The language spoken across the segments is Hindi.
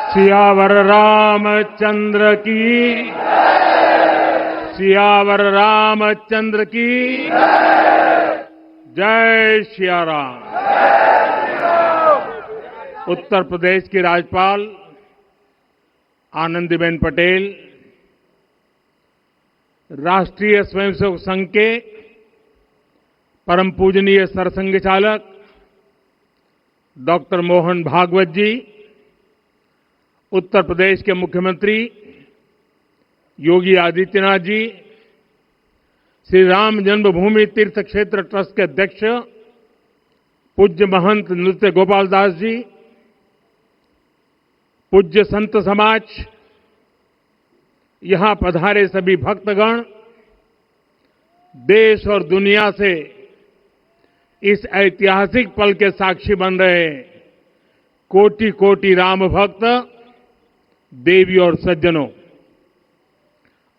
सियावर रामचंद्र की सियावर रामचंद्र की जय सिया राम। उत्तर प्रदेश की राज्यपाल आनंदीबेन पटेल, राष्ट्रीय स्वयंसेवक संघ के परम पूजनीय सरसंघ चालक डॉक्टर मोहन भागवत जी, उत्तर प्रदेश के मुख्यमंत्री योगी आदित्यनाथ जी, श्री राम जन्मभूमि तीर्थ क्षेत्र ट्रस्ट के अध्यक्ष पूज्य महंत नृत्य गोपाल दास जी, पूज्य संत समाज, यहां पधारे सभी भक्तगण, देश और दुनिया से इस ऐतिहासिक पल के साक्षी बन रहे कोटि कोटि राम भक्त, देवी और सज्जनों,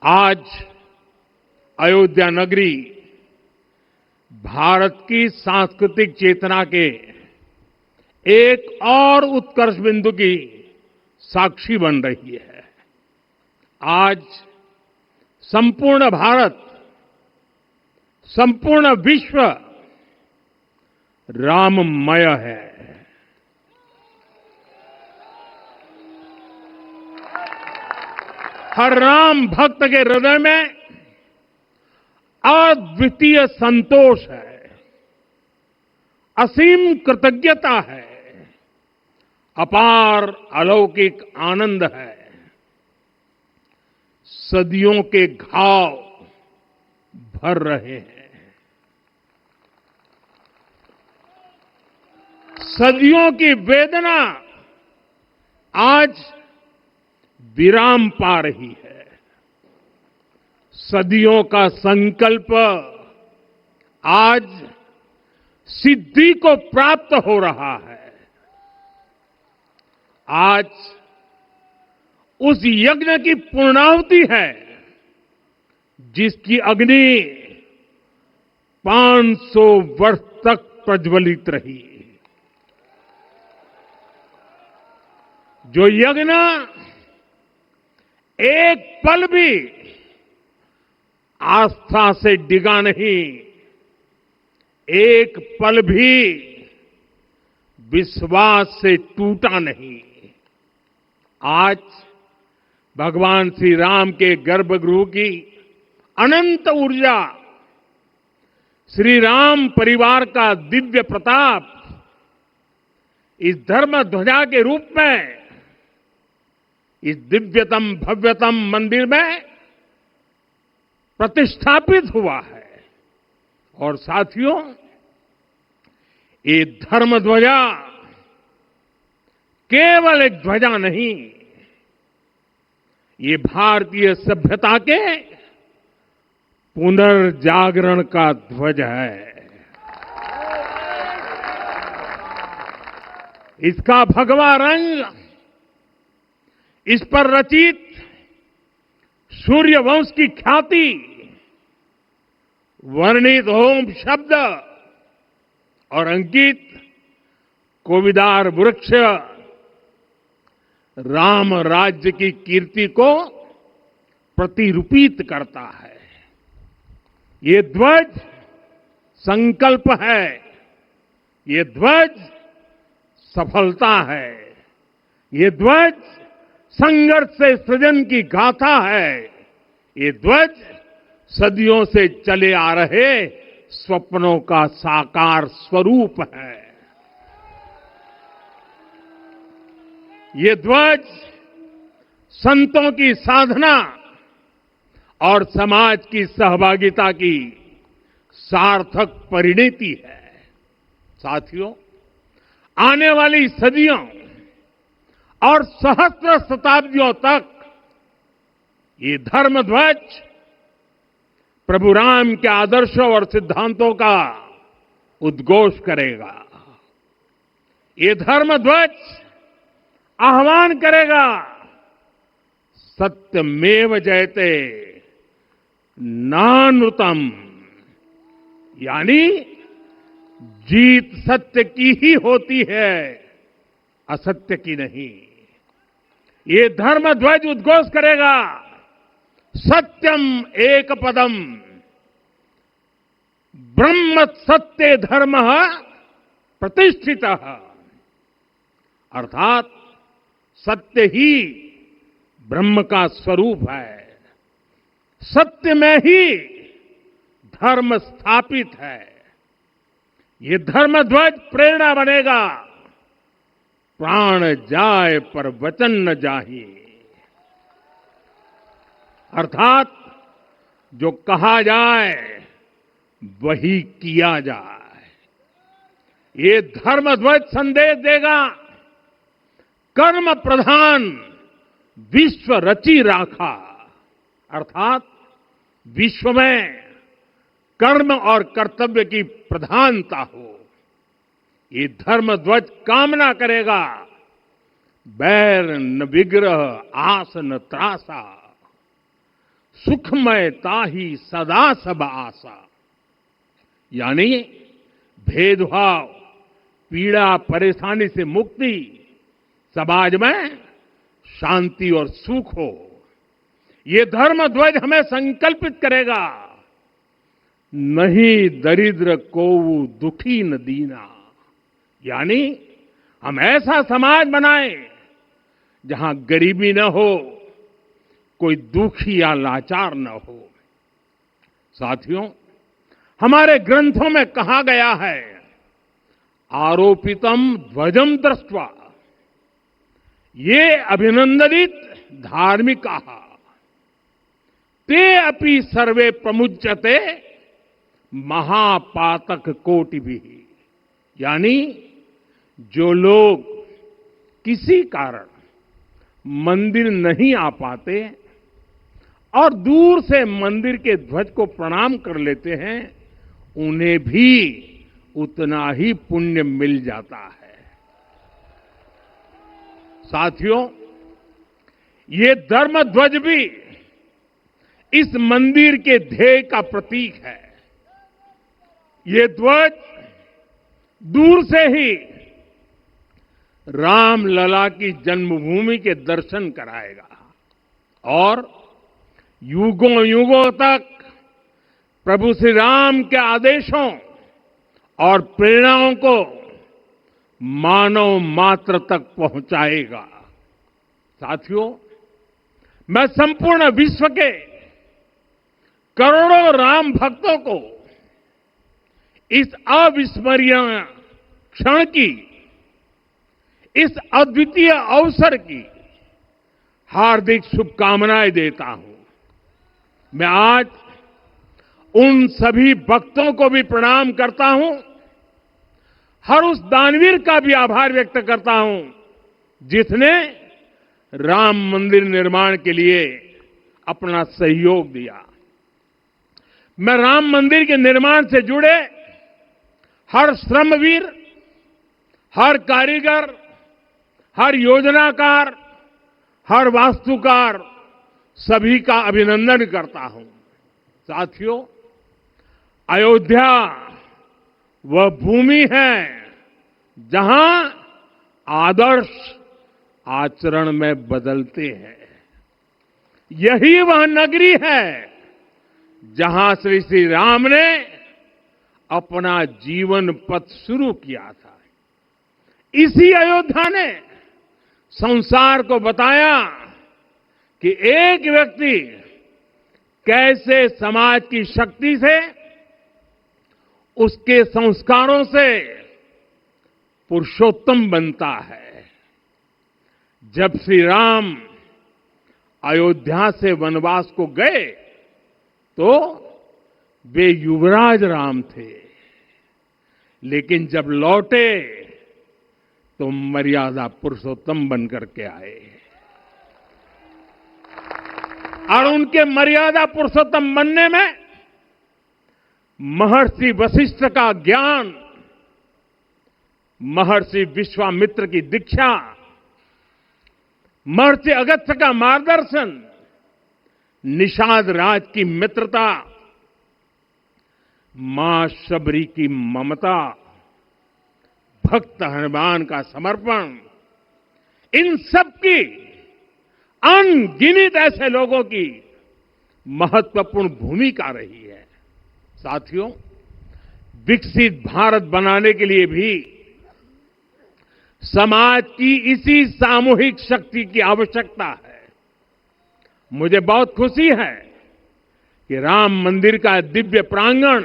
आज अयोध्या नगरी भारत की सांस्कृतिक चेतना के एक और उत्कर्ष बिंदु की साक्षी बन रही है। आज संपूर्ण भारत, संपूर्ण विश्व राममय है। हर राम भक्त के हृदय में अद्वितीय संतोष है, असीम कृतज्ञता है, अपार अलौकिक आनंद है। सदियों के घाव भर रहे हैं, सदियों की वेदना आज विराम पा रही है, सदियों का संकल्प आज सिद्धि को प्राप्त हो रहा है। आज उस यज्ञ की पूर्णाहुति है जिसकी अग्नि 500 वर्ष तक प्रज्वलित रही, जो यज्ञ एक पल भी आस्था से डिगा नहीं, एक पल भी विश्वास से टूटा नहीं। आज भगवान श्री राम के गर्भगृह की अनंत ऊर्जा, श्री राम परिवार का दिव्य प्रताप इस धर्म ध्वजा के रूप में इस दिव्यतम भव्यतम मंदिर में प्रतिष्ठापित हुआ है। और साथियों, ये धर्म ध्वजा केवल एक ध्वजा नहीं, ये भारतीय सभ्यता के पुनर्जागरण का ध्वज है। इसका भगवा रंग, इस पर रचित सूर्य वंश की ख्याति, वर्णित ओम शब्द और अंकित कोविदार वृक्ष राम राज्य की कीर्ति को प्रतिरूपित करता है। ये ध्वज संकल्प है, ये ध्वज सफलता है, ये ध्वज संघर्ष से सृजन की गाथा है, ये ध्वज सदियों से चले आ रहे स्वप्नों का साकार स्वरूप है। ये ध्वज संतों की साधना और समाज की सहभागिता की सार्थक परिणति है। साथियों, आने वाली सदियों और सहस्त्र शताब्दियों तक ये धर्म ध्वज प्रभु राम के आदर्शों और सिद्धांतों का उद्घोष करेगा। ये धर्म ध्वज आह्वान करेगा, सत्यमेव जयते नानृतम, यानी जीत सत्य की ही होती है, असत्य की नहीं। ये धर्म ध्वज उद्घोष करेगा, सत्यम एक पदम, ब्रह्म सत्य धर्म प्रतिष्ठित, अर्थात सत्य ही ब्रह्म का स्वरूप है, सत्य में ही धर्म स्थापित है। ये धर्म ध्वज प्रेरणा बनेगा, प्राण जाए पर वचन न जाहि, अर्थात जो कहा जाए वही किया जाए। ये धर्म ध्वज संदेश देगा, कर्म प्रधान विश्व रची राखा, अर्थात विश्व में कर्म और कर्तव्य की प्रधानता हो। ये धर्म ध्वज कामना करेगा, बैर न विग्रह आस न त्रासा, सुखमय ताही सदा सब आशा, यानी भेदभाव, पीड़ा, परेशानी से मुक्ति, समाज में शांति और सुख हो। ये धर्म ध्वज हमें संकल्पित करेगा, नहीं दरिद्र कोऊ दुखी न दीना, यानी हम ऐसा समाज बनाएं जहां गरीबी न हो, कोई दुखी या लाचार न हो। साथियों, हमारे ग्रंथों में कहा गया है, आरोपितम ध्वजम दृष्ट्वा, ये अभिनंदनित धार्मिकाः ते अपि सर्वे प्रमुच्यते महापातक कोटि भी, यानी जो लोग किसी कारण मंदिर नहीं आ पाते और दूर से मंदिर के ध्वज को प्रणाम कर लेते हैं, उन्हें भी उतना ही पुण्य मिल जाता है। साथियों, ये धर्म ध्वज भी इस मंदिर के ध्येय का प्रतीक है। ये ध्वज दूर से ही राम लला की जन्मभूमि के दर्शन कराएगा और युगों युगों तक प्रभु श्री राम के आदेशों और प्रेरणाओं को मानव मात्र तक पहुंचाएगा। साथियों, मैं संपूर्ण विश्व के करोड़ों राम भक्तों को इस अविस्मरणीय क्षण की, इस अद्वितीय अवसर की हार्दिक शुभकामनाएं देता हूं। मैं आज उन सभी भक्तों को भी प्रणाम करता हूं, हर उस दानवीर का भी आभार व्यक्त करता हूं जिसने राम मंदिर निर्माण के लिए अपना सहयोग दिया। मैं राम मंदिर के निर्माण से जुड़े हर श्रमवीर, हर कारीगर, हर योजनाकार, हर वास्तुकार, सभी का अभिनंदन करता हूं। साथियों, अयोध्या वह भूमि है जहां आदर्श आचरण में बदलते हैं। यही वह नगरी है जहां श्री श्री राम ने अपना जीवन पथ शुरू किया था। इसी अयोध्या ने संसार को बताया कि एक व्यक्ति कैसे समाज की शक्ति से, उसके संस्कारों से पुरुषोत्तम बनता है। जब श्री राम अयोध्या से वनवास को गए तो वे युवराज राम थे, लेकिन जब लौटे तो मर्यादा पुरुषोत्तम बनकर के आए और उनके मर्यादा पुरुषोत्तम बनने में महर्षि वशिष्ठ का ज्ञान, महर्षि विश्वामित्र की दीक्षा, महर्षि अगस्त्य का मार्गदर्शन, निषाद राज की मित्रता, मां शबरी की ममता, भक्त हनुमान का समर्पण, इन सब की अनगिनत ऐसे लोगों की महत्वपूर्ण भूमिका रही है। साथियों, विकसित भारत बनाने के लिए भी समाज की इसी सामूहिक शक्ति की आवश्यकता है। मुझे बहुत खुशी है कि राम मंदिर का दिव्य प्रांगण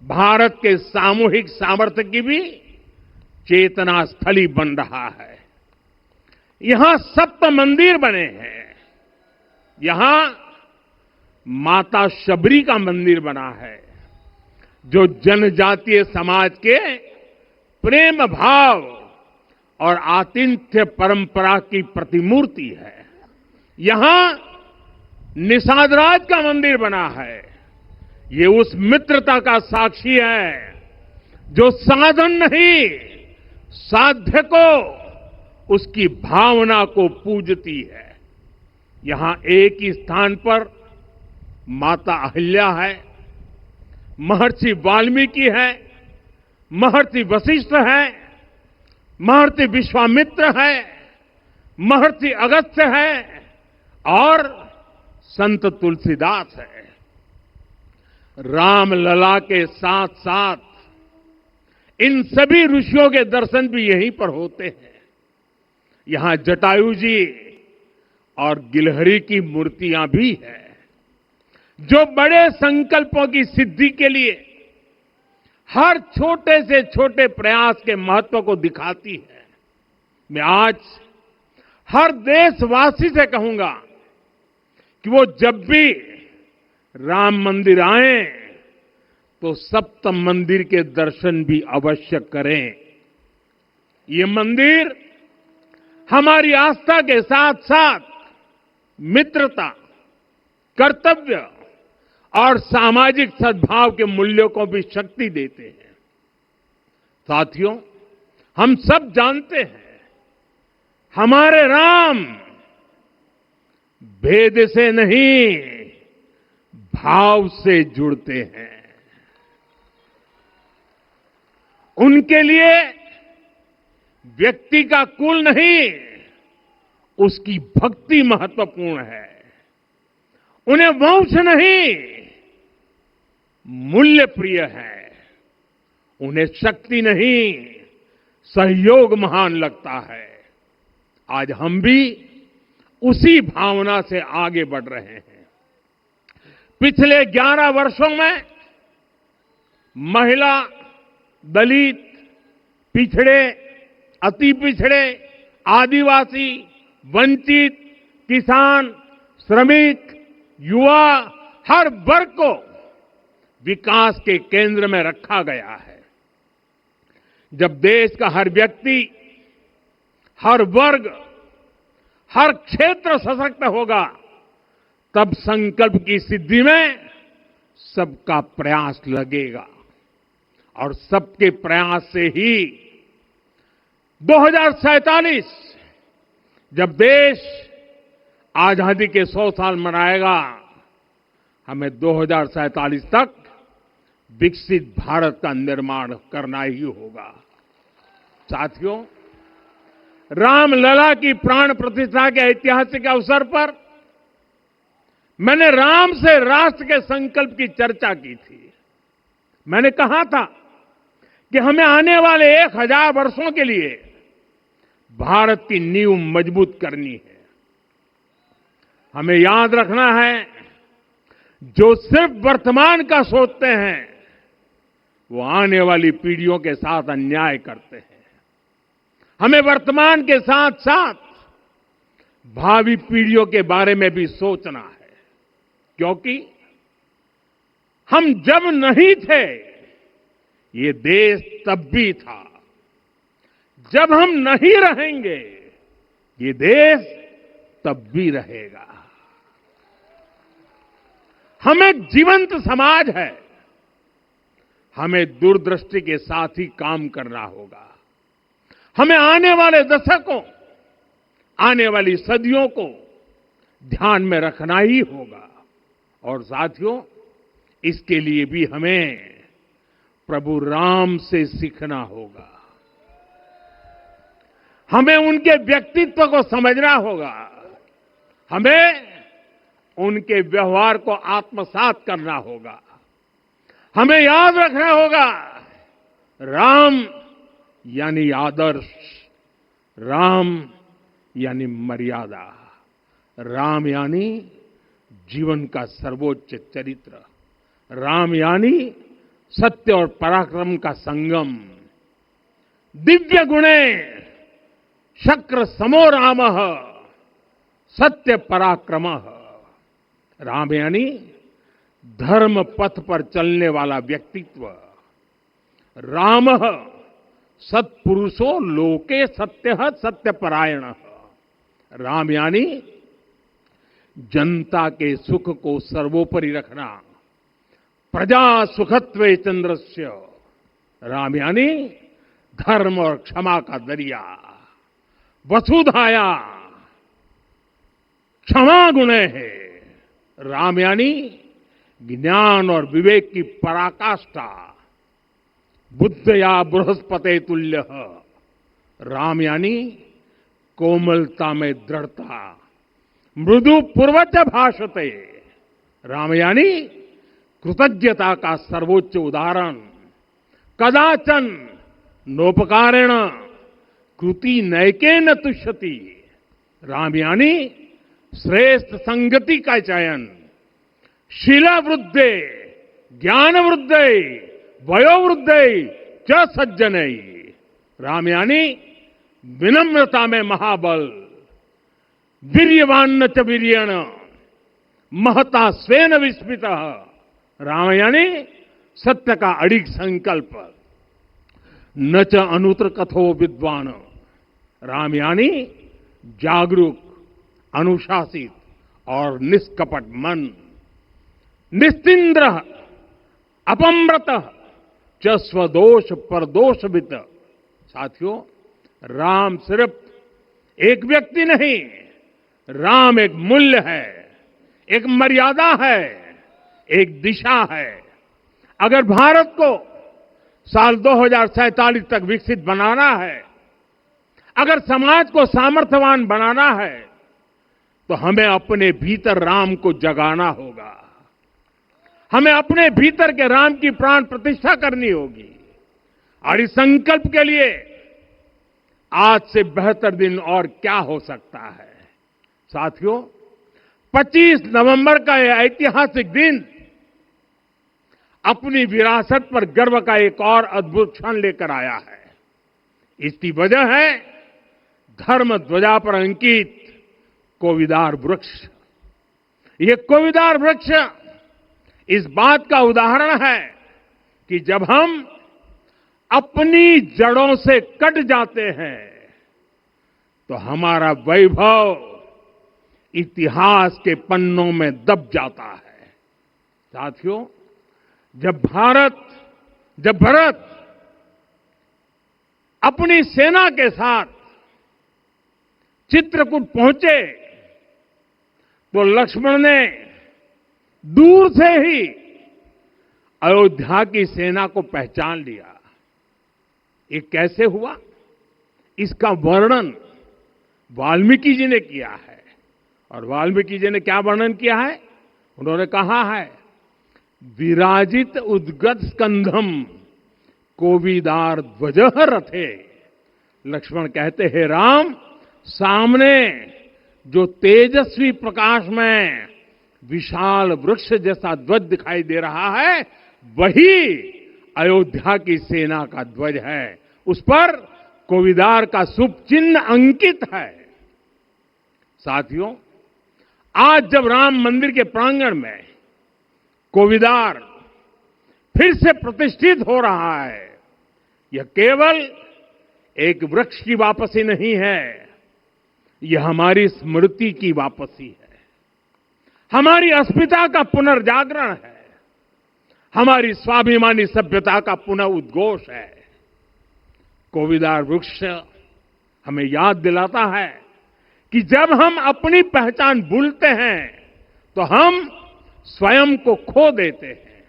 भारत के सामूहिक सामर्थ्य की भी चेतना स्थली बन रहा है। यहां 7 मंदिर बने हैं। यहां माता शबरी का मंदिर बना है, जो जनजातीय समाज के प्रेम भाव और आतिथ्य परंपरा की प्रतिमूर्ति है। यहां निषादराज का मंदिर बना है। ये उस मित्रता का साक्षी है जो साधन नहीं, साध्य को, उसकी भावना को पूजती है। यहां एक ही स्थान पर माता अहिल्या है, महर्षि वाल्मीकि है, महर्षि वशिष्ठ है, महर्षि विश्वामित्र है, महर्षि अगस्त्य है और संत तुलसीदास है। रामलला के साथ साथ इन सभी ऋषियों के दर्शन भी यहीं पर होते हैं। यहां जटायु जी और गिलहरी की मूर्तियां भी हैं, जो बड़े संकल्पों की सिद्धि के लिए हर छोटे से छोटे प्रयास के महत्व को दिखाती है। मैं आज हर देशवासी से कहूंगा कि वो जब भी राम मंदिर आए तो सप्त मंदिर के दर्शन भी अवश्य करें। ये मंदिर हमारी आस्था के साथ साथ मित्रता, कर्तव्य और सामाजिक सद्भाव के मूल्यों को भी शक्ति देते हैं। साथियों, हम सब जानते हैं, हमारे राम भेद से नहीं, भाव से जुड़ते हैं। उनके लिए व्यक्ति का कुल नहीं, उसकी भक्ति महत्वपूर्ण है। उन्हें वंश नहीं, मूल्य प्रिय है। उन्हें शक्ति नहीं, सहयोग महान लगता है। आज हम भी उसी भावना से आगे बढ़ रहे हैं। पिछले 11 वर्षों में महिला, दलित, पिछड़े, अति पिछड़े, आदिवासी, वंचित, किसान, श्रमिक, युवा, हर वर्ग को विकास के केंद्र में रखा गया है। जब देश का हर व्यक्ति, हर वर्ग, हर क्षेत्र सशक्त होगा, तब संकल्प की सिद्धि में सबका प्रयास लगेगा और सबके प्रयास से ही 2047 जब देश आजादी के 100 साल मनाएगा, हमें 2047 तक विकसित भारत का निर्माण करना ही होगा। साथियों, रामलला की प्राण प्रतिष्ठा के ऐतिहासिक अवसर पर मैंने राम से राष्ट्र के संकल्प की चर्चा की थी। मैंने कहा था कि हमें आने वाले 1000 वर्षों के लिए भारत की नींव मजबूत करनी है। हमें याद रखना है, जो सिर्फ वर्तमान का सोचते हैं, वो आने वाली पीढ़ियों के साथ अन्याय करते हैं। हमें वर्तमान के साथ साथ भावी पीढ़ियों के बारे में भी सोचना है, क्योंकि हम जब नहीं थे, ये देश तब भी था। जब हम नहीं रहेंगे, ये देश तब भी रहेगा। हम एक जीवंत समाज है। हमें दूरदृष्टि के साथ ही काम करना होगा। हमें आने वाले दशकों, आने वाली सदियों को ध्यान में रखना ही होगा। और साथियों, इसके लिए भी हमें प्रभु राम से सीखना होगा। हमें उनके व्यक्तित्व को समझना होगा। हमें उनके व्यवहार को आत्मसात करना होगा। हमें याद रखना होगा, राम यानी आदर्श, राम यानी मर्यादा, राम यानी जीवन का सर्वोच्च चरित्र, राम यानी सत्य और पराक्रम का संगम। दिव्य गुणे शक्र समो रामः सत्य पराक्रमः। राम यानी धर्म पथ पर चलने वाला व्यक्तित्व। रामः सत्पुरुषो लोके सत्यः सत्यपरायणः। राम यानी जनता के सुख को सर्वोपरि रखना, प्रजा सुखत्वे चंद्रस्य। राम यानी धर्म और क्षमा का दरिया। वसुधाया क्षमा गुणे है। राम यानी ज्ञान और विवेक की पराकाष्ठा। बुद्ध या बृहस्पति तुल्य। राम यानी कोमलता में दृढ़ता। मृदु पूर्वज भाषते। राम यानी कृतज्ञता का सर्वोच्च उदाहरण। कदाचन नोपकारेण कृति नैकेन तुष्यति। राम यानी श्रेष्ठ संगति का चयन। शीला वृद्धे ज्ञान वृद्धे वयो वृद्धे च सज्जनै। राम यानी विनम्रता में महाबल। वीर्यवान च वीर्येण महता स्वेन विस्मितः। राम यानी सत्य का अडिग संकल्प। न च अनुत्र कथो विद्वान। राम यानी जागरूक, अनुशासित और निष्कपट मन। निस्तिंद्र अपम्रत च स्वदोष परदोषवित। साथियों, राम सिर्फ एक व्यक्ति नहीं, राम एक मूल्य है, एक मर्यादा है, एक दिशा है। अगर भारत को साल 2047 तक विकसित बनाना है, अगर समाज को सामर्थ्यवान बनाना है, तो हमें अपने भीतर राम को जगाना होगा। हमें अपने भीतर के राम की प्राण प्रतिष्ठा करनी होगी। और इस संकल्प के लिए आज से बेहतर दिन और क्या हो सकता है। साथियों, 25 नवंबर का यह ऐतिहासिक दिन अपनी विरासत पर गर्व का एक और अद्भुत क्षण लेकर आया है। इसकी वजह है धर्म ध्वजा पर अंकित कोविदार वृक्ष। ये कोविदार वृक्ष इस बात का उदाहरण है कि जब हम अपनी जड़ों से कट जाते हैं तो हमारा वैभव इतिहास के पन्नों में दब जाता है। साथियों, जब भरत अपनी सेना के साथ चित्रकूट पहुंचे तो लक्ष्मण ने दूर से ही अयोध्या की सेना को पहचान लिया। ये कैसे हुआ, इसका वर्णन वाल्मीकि जी ने किया है। और वाल्मीकि जी ने क्या वर्णन किया है? उन्होंने कहा है, विराजित उद्गत स्कंधम कोविदार ध्वजः रथे। लक्ष्मण कहते हैं, राम, सामने जो तेजस्वी प्रकाश में विशाल वृक्ष जैसा ध्वज दिखाई दे रहा है, वही अयोध्या की सेना का ध्वज है। उस पर कोविदार का शुभ चिन्ह अंकित है। साथियों, आज जब राम मंदिर के प्रांगण में कोविदार फिर से प्रतिष्ठित हो रहा है, यह केवल एक वृक्ष की वापसी नहीं है, यह हमारी स्मृति की वापसी है, हमारी अस्मिता का पुनर्जागरण है, हमारी स्वाभिमानी सभ्यता का पुनः उद्घोष है। कोविदार वृक्ष हमें याद दिलाता है कि जब हम अपनी पहचान भूलते हैं तो हम स्वयं को खो देते हैं,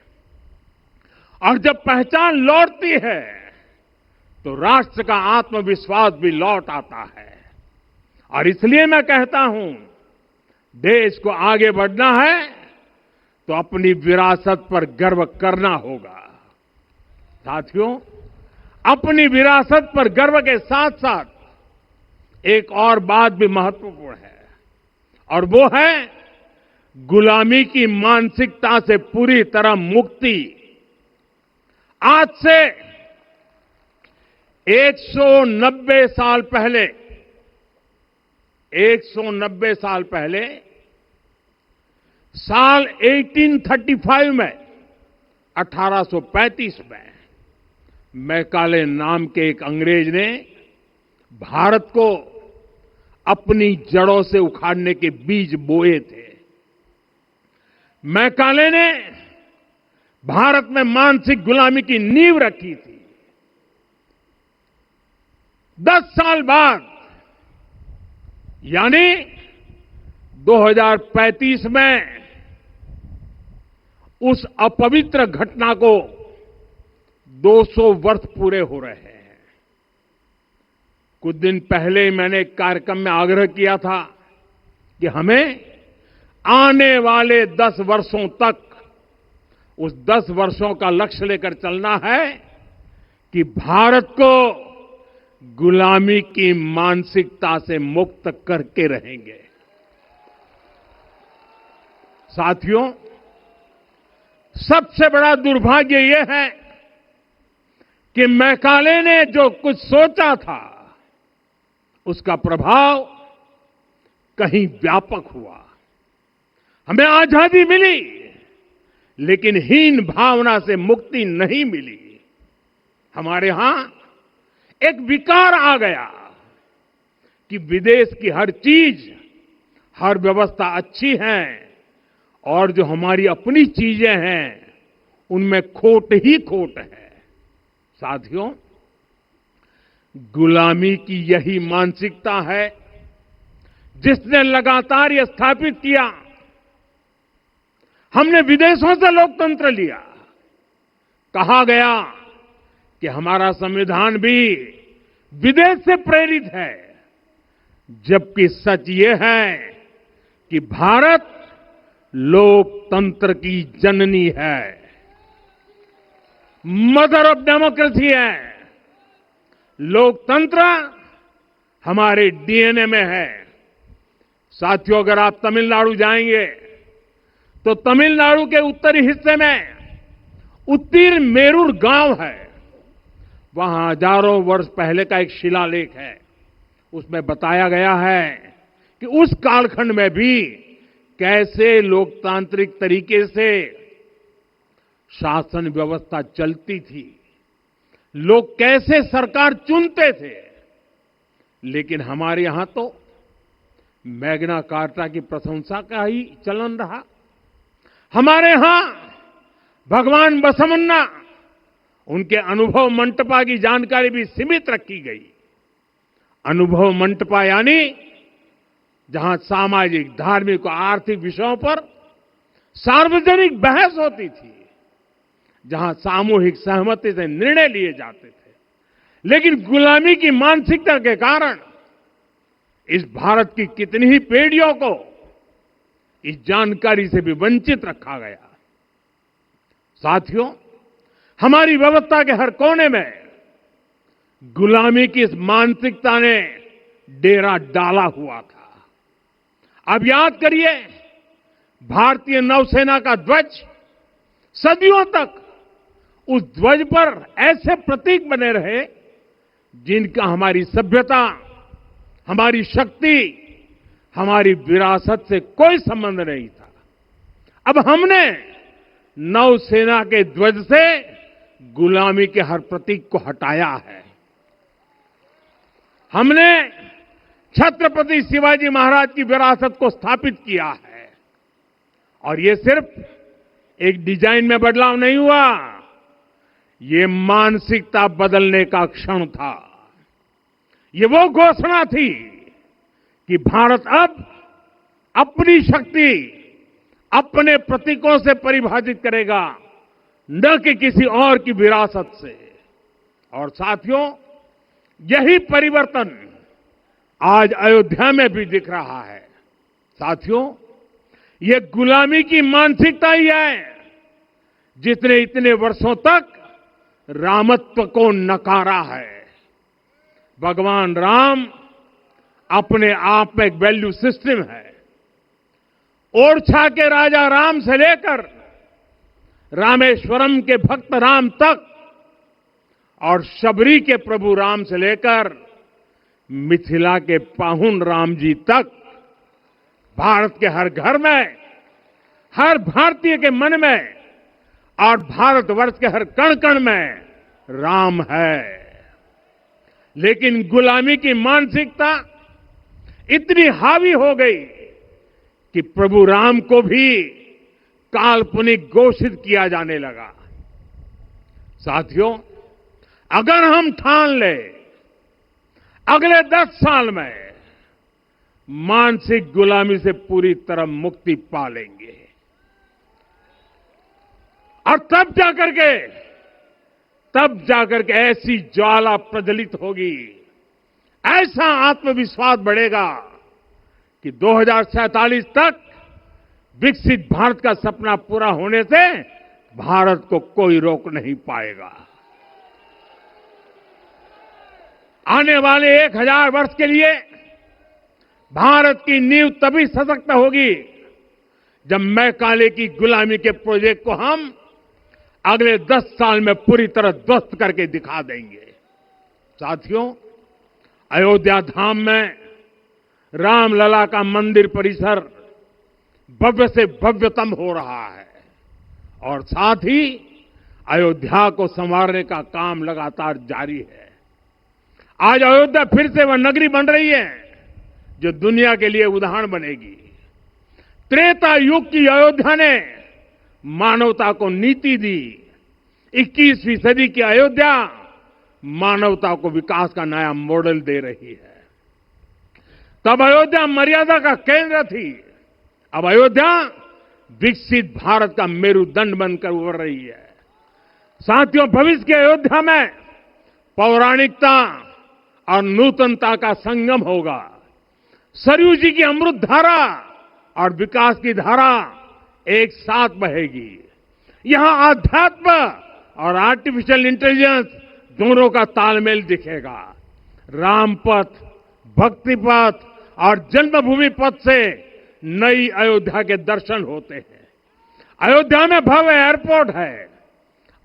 और जब पहचान लौटती है तो राष्ट्र का आत्मविश्वास भी लौट आता है। और इसलिए मैं कहता हूं, देश को आगे बढ़ना है तो अपनी विरासत पर गर्व करना होगा। साथियों, अपनी विरासत पर गर्व के साथ साथ एक और बात भी महत्वपूर्ण है, और वो है गुलामी की मानसिकता से पूरी तरह मुक्ति। आज से 190 साल पहले 190 साल पहले साल 1835 में 1835 में मैकाले नाम के एक अंग्रेज ने भारत को अपनी जड़ों से उखाड़ने के बीज बोए थे। मैकाले ने भारत में मानसिक गुलामी की नींव रखी थी। 10 साल बाद यानी 2035 में उस अपवित्र घटना को 200 वर्ष पूरे हो रहे हैं। कुछ दिन पहले मैंने एक कार्यक्रम में आग्रह किया था कि हमें आने वाले 10 वर्षों तक उस 10 वर्षों का लक्ष्य लेकर चलना है कि भारत को गुलामी की मानसिकता से मुक्त करके रहेंगे। साथियों, सबसे बड़ा दुर्भाग्य यह है कि मैकाले ने जो कुछ सोचा था उसका प्रभाव कहीं व्यापक हुआ। हमें आजादी मिली, लेकिन हीन भावना से मुक्ति नहीं मिली। हमारे यहां एक विकार आ गया कि विदेश की हर चीज, हर व्यवस्था अच्छी है और जो हमारी अपनी चीजें हैं उनमें खोट ही खोट है। साथियों, गुलामी की यही मानसिकता है जिसने लगातार यह स्थापित किया। हमने विदेशों से लोकतंत्र लिया। कहा गया कि हमारा संविधान भी विदेश से प्रेरित है, जबकि सच ये है कि भारत लोकतंत्र की जननी है, मदर ऑफ डेमोक्रेसी है। लोकतंत्र हमारे डीएनए में है। साथियों, अगर आप तमिलनाडु जाएंगे तो तमिलनाडु के उत्तरी हिस्से में उत्तीरमेरूर गांव है। वहां हजारों वर्ष पहले का एक शिलालेख है। उसमें बताया गया है कि उस कालखंड में भी कैसे लोकतांत्रिक तरीके से शासन व्यवस्था चलती थी, लोग कैसे सरकार चुनते थे। लेकिन हमारे यहां तो मैग्ना कार्टा की प्रशंसा का ही चलन रहा। हमारे यहां भगवान बसवन्ना, उनके अनुभव मंटपा की जानकारी भी सीमित रखी गई। अनुभव मंटपा यानी जहां सामाजिक, धार्मिक और आर्थिक विषयों पर सार्वजनिक बहस होती थी, जहां सामूहिक सहमति से निर्णय लिए जाते थे। लेकिन गुलामी की मानसिकता के कारण इस भारत की कितनी ही पीढ़ियों को इस जानकारी से भी वंचित रखा गया। साथियों, हमारी व्यवस्था के हर कोने में गुलामी की इस मानसिकता ने डेरा डाला हुआ था। अब याद करिए, भारतीय नौसेना का ध्वज सदियों तक उस ध्वज पर ऐसे प्रतीक बने रहे जिनका हमारी सभ्यता, हमारी शक्ति, हमारी विरासत से कोई संबंध नहीं था। अब हमने नौसेना के ध्वज से गुलामी के हर प्रतीक को हटाया है। हमने छत्रपति शिवाजी महाराज की विरासत को स्थापित किया है। और ये सिर्फ एक डिजाइन में बदलाव नहीं हुआ, ये मानसिकता बदलने का क्षण था। ये वो घोषणा थी कि भारत अब अपनी शक्ति अपने प्रतीकों से परिभाषित करेगा, न कि किसी और की विरासत से। और साथियों, यही परिवर्तन आज अयोध्या में भी दिख रहा है। साथियों, ये गुलामी की मानसिकता ही है जिसने इतने वर्षों तक रामत्व को नकारा है। भगवान राम अपने आप में एक वैल्यू सिस्टम है। ओरछा के राजा राम से लेकर रामेश्वरम के भक्त राम तक और शबरी के प्रभु राम से लेकर मिथिला के पाहुन राम जी तक भारत के हर घर में, हर भारतीय के मन में और भारतवर्ष के हर कण कण में राम है। लेकिन गुलामी की मानसिकता इतनी हावी हो गई कि प्रभु राम को भी काल्पनिक घोषित किया जाने लगा। साथियों, अगर हम ठान ले अगले 10 साल में मानसिक गुलामी से पूरी तरह मुक्ति पा लेंगे और तब जाकर के ऐसी ज्वाला प्रज्वलित होगी, ऐसा आत्मविश्वास बढ़ेगा कि 2047 तक विकसित भारत का सपना पूरा होने से भारत को कोई रोक नहीं पाएगा। आने वाले 1000 वर्ष के लिए भारत की नींव तभी सशक्त होगी जब मैकाले की गुलामी के प्रोजेक्ट को हम अगले 10 साल में पूरी तरह ध्वस्त करके दिखा देंगे। साथियों, अयोध्या धाम में रामलला का मंदिर परिसर भव्य से भव्यतम हो रहा है और साथ ही अयोध्या को संवारने का काम लगातार जारी है। आज अयोध्या फिर से वह नगरी बन रही है जो दुनिया के लिए उदाहरण बनेगी। त्रेता युग की अयोध्या ने मानवता को नीति दी। 21वीं सदी की अयोध्या मानवता को विकास का नया मॉडल दे रही है। तब अयोध्या मर्यादा का केंद्र थी, अब अयोध्या विकसित भारत का मेरुदंड बनकर उभर रही है। साथियों, भविष्य की अयोध्या में पौराणिकता और नूतनता का संगम होगा। सरयू जी की अमृत धारा और विकास की धारा एक साथ बहेगी। यहां आध्यात्म और आर्टिफिशियल इंटेलिजेंस दोनों का तालमेल दिखेगा। राम पथ, भक्ति पथ और जन्मभूमि पथ से नई अयोध्या के दर्शन होते हैं। अयोध्या में भव्य एयरपोर्ट है।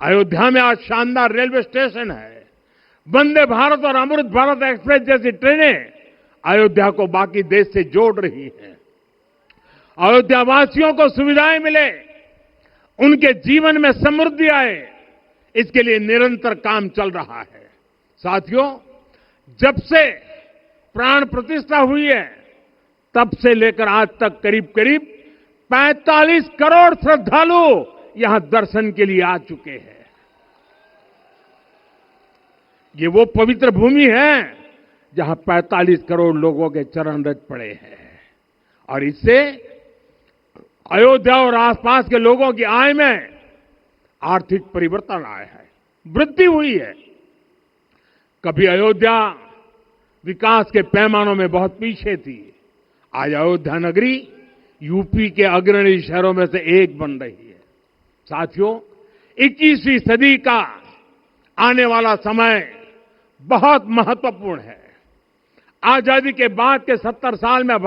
अयोध्या में आज शानदार रेलवे स्टेशन है। वंदे भारत और अमृत भारत एक्सप्रेस जैसी ट्रेनें अयोध्या को बाकी देश से जोड़ रही हैं। अयोध्या वासियों को सुविधाएं मिले, उनके जीवन में समृद्धि आए, इसके लिए निरंतर काम चल रहा है। साथियों, जब से प्राण प्रतिष्ठा हुई है तब से लेकर आज तक करीब करीब 45 करोड़ श्रद्धालु यहां दर्शन के लिए आ चुके हैं। ये वो पवित्र भूमि है जहां 45 करोड़ लोगों के चरण रज पड़े हैं और इससे अयोध्या और आसपास के लोगों की आय में आर्थिक परिवर्तन आया है, वृद्धि हुई है। कभी अयोध्या विकास के पैमानों में बहुत पीछे थी, आज अयोध्या नगरी यूपी के अग्रणी शहरों में से एक बन रही है। साथियों, 21वीं सदी का आने वाला समय बहुत महत्वपूर्ण है। आजादी के बाद के 70 साल में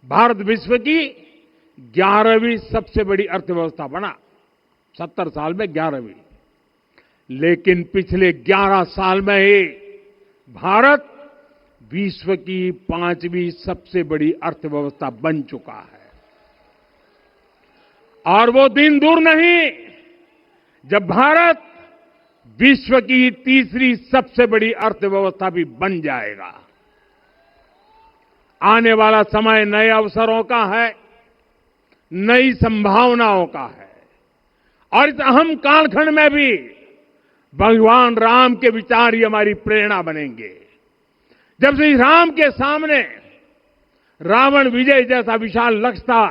भारत विश्व की 11वीं सबसे बड़ी अर्थव्यवस्था बना। 70 साल में 11वीं। लेकिन पिछले 11 साल में ही भारत विश्व की 5वीं सबसे बड़ी अर्थव्यवस्था बन चुका है। और वो दिन दूर नहीं जब भारत विश्व की 3री सबसे बड़ी अर्थव्यवस्था भी बन जाएगा। आने वाला समय नए अवसरों का है, नई संभावनाओं का है और इस अहम कालखंड में भी भगवान राम के विचार ही हमारी प्रेरणा बनेंगे। जब श्री राम के सामने रावण विजय जैसा विशाल लक्ष्य था,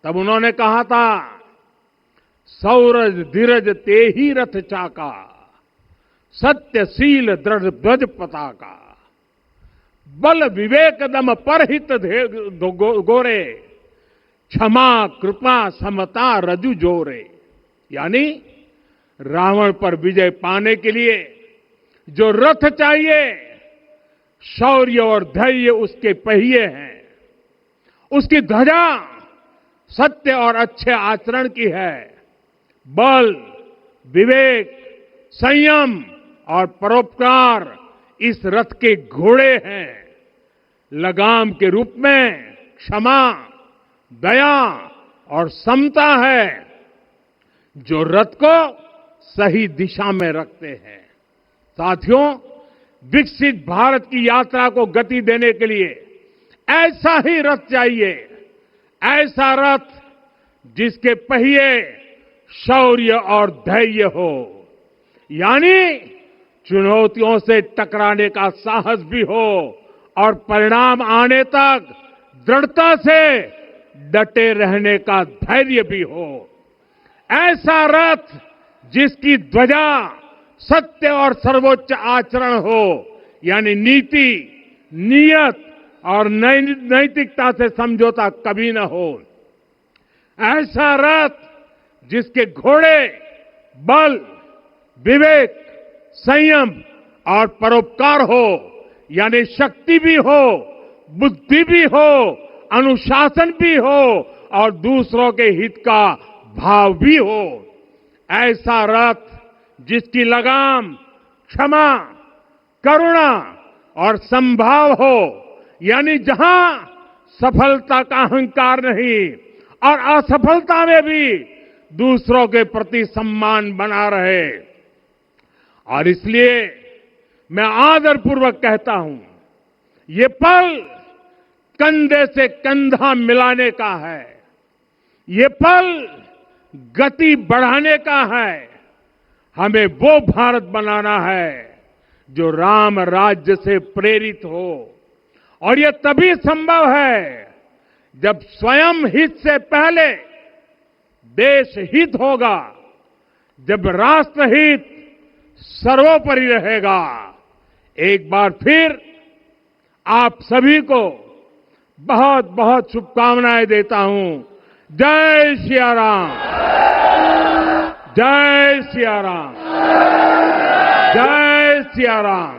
तब उन्होंने कहा था, सौरज धीरज ते ही रथ चाका, सत्यशील दृढ़ ध्वज पताका। बल विवेक दम परहित गोरे, क्षमा कृपा समता रजु जोरे। यानी रावण पर विजय पाने के लिए जो रथ चाहिए, शौर्य और धैर्य उसके पहिए हैं, उसकी ध्वजा सत्य और अच्छे आचरण की है, बल विवेक संयम और परोपकार इस रथ के घोड़े हैं। लगाम के रूप में क्षमा दया और समता है जो रथ को सही दिशा में रखते हैं। साथियों, विकसित भारत की यात्रा को गति देने के लिए ऐसा ही रथ चाहिए, ऐसा रथ जिसके पहिए शौर्य और धैर्य हो, यानी चुनौतियों से टकराने का साहस भी हो और परिणाम आने तक दृढ़ता से डटे रहने का धैर्य भी हो। ऐसा रथ जिसकी ध्वजा सत्य और सर्वोच्च आचरण हो, यानी नीति नियत और नैतिकता से समझौता कभी न हो। ऐसा रथ जिसके घोड़े बल विवेक संयम और परोपकार हो, यानी शक्ति भी हो बुद्धि भी हो अनुशासन भी हो और दूसरों के हित का भाव भी हो। ऐसा रथ जिसकी लगाम क्षमा करुणा और संभाव हो, यानी जहां सफलता का अहंकार नहीं और असफलता में भी दूसरों के प्रति सम्मान बना रहे। और इसलिए मैं आदरपूर्वक कहता हूं, ये पल कंधे से कंधा मिलाने का है, ये पल गति बढ़ाने का है। हमें वो भारत बनाना है जो राम राज्य से प्रेरित हो, और ये तभी संभव है जब स्वयं हित से पहले देश हित होगा, जब राष्ट्र हित सर्वोपरि रहेगा। एक बार फिर आप सभी को बहुत बहुत शुभकामनाएं देता हूं। जय सिया राम, जय सिया राम, जय सिया राम।